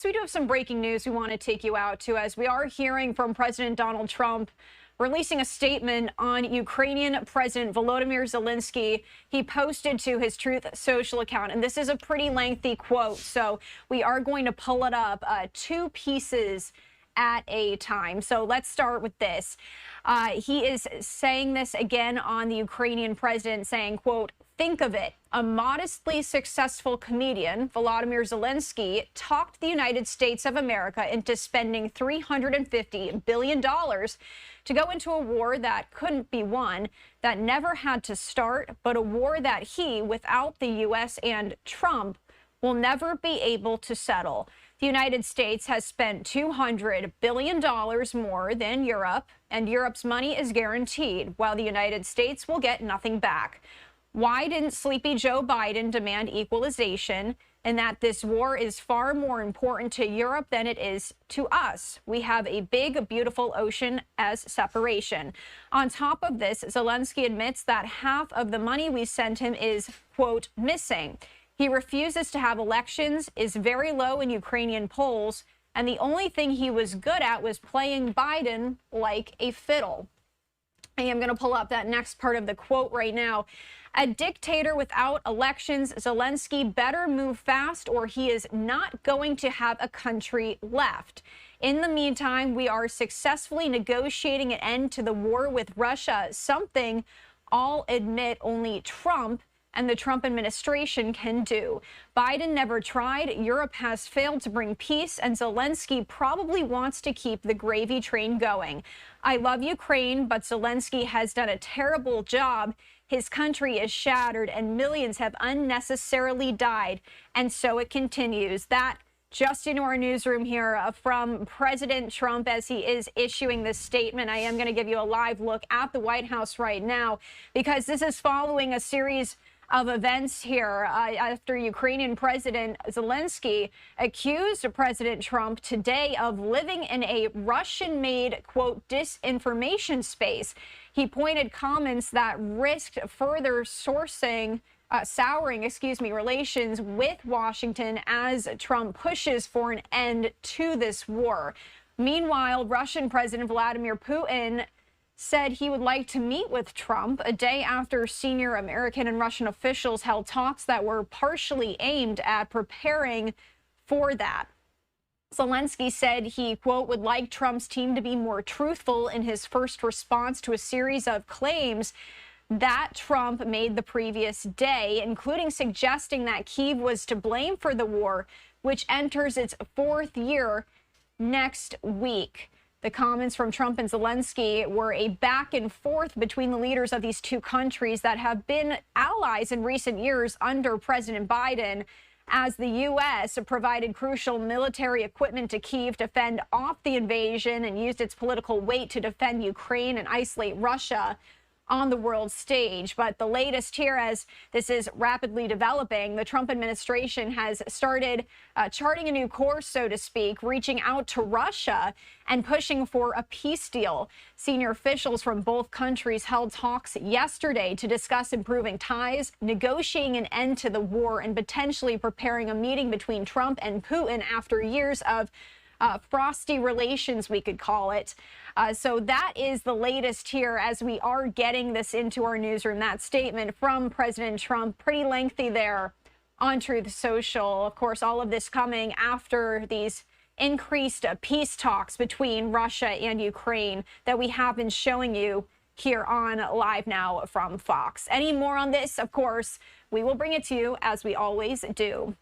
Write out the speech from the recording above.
So we do have some breaking news we want to take you out to, as we are hearing from President Donald Trump releasing a statement on Ukrainian President Volodymyr Zelenskyy. He posted to his Truth Social account, and this is a pretty lengthy quote, so we are going to pull it up, two pieces at a time. So let's start with this. He is saying this again on the Ukrainian president, saying, quote, "Think of it. A modestly successful comedian, Volodymyr Zelenskyy, talked the United States of America into spending $350 billion to go into a war that couldn't be won, that never had to start, but a war that he, without the U.S. and Trump, will never be able to settle. The United States has spent $200 billion more than Europe, and Europe's money is guaranteed, while the United States will get nothing back. Why didn't sleepy Joe Biden demand equalization, and that this war is far more important to Europe than it is to us? We have a big, beautiful ocean as separation." On top of this, Zelenskyy admits that half of the money we sent him is, quote, "missing." He refuses to have elections, is very low in Ukrainian polls, and the only thing he was good at was playing Biden like a fiddle. I am going to pull up that next part of the quote right now. "A dictator without elections, Zelenskyy better move fast or he is not going to have a country left. In the meantime, we are successfully negotiating an end to the war with Russia, something I'll admit only Trump and the Trump administration can do. Biden never tried, Europe has failed to bring peace, and Zelenskyy probably wants to keep the gravy train going. I love Ukraine, but Zelenskyy has done a terrible job. His country is shattered and millions have unnecessarily died." And so it continues. That just into our newsroom here from President Trump as he is issuing this statement. I am going to give you a live look at the White House right now, because this is following a series of events here after Ukrainian President Zelenskyy accused President Trump today of living in a Russian-made, quote, disinformation space. He pointed comments that risked further souring relations with Washington as Trump pushes for an end to this war. Meanwhile, Russian President Vladimir Putin said he would like to meet with Trump a day after senior American and Russian officials held talks that were partially aimed at preparing for that. Zelenskyy said he, quote, would like Trump's team to be more truthful in his first response to a series of claims that Trump made the previous day, including suggesting that Kyiv was to blame for the war, which enters its fourth year next week. The comments from Trump and Zelenskyy were a back and forth between the leaders of these two countries that have been allies in recent years under President Biden, as the U.S. provided crucial military equipment to Kyiv to fend off the invasion and used its political weight to defend Ukraine and isolate Russia on the world stage. But the latest here, as this is rapidly developing, the Trump administration has started charting a new course, so to speak, reaching out to Russia and pushing for a peace deal. Senior officials from both countries held talks yesterday to discuss improving ties, negotiating an end to the war, and potentially preparing a meeting between Trump and Putin after years of frosty relations, we could call it. So that is the latest here as we are getting this into our newsroom. That statement from President Trump, pretty lengthy there on Truth Social. Of course, all of this coming after these increased peace talks between Russia and Ukraine that we have been showing you here on Live Now from Fox. Any more on this, of course, we will bring it to you as we always do.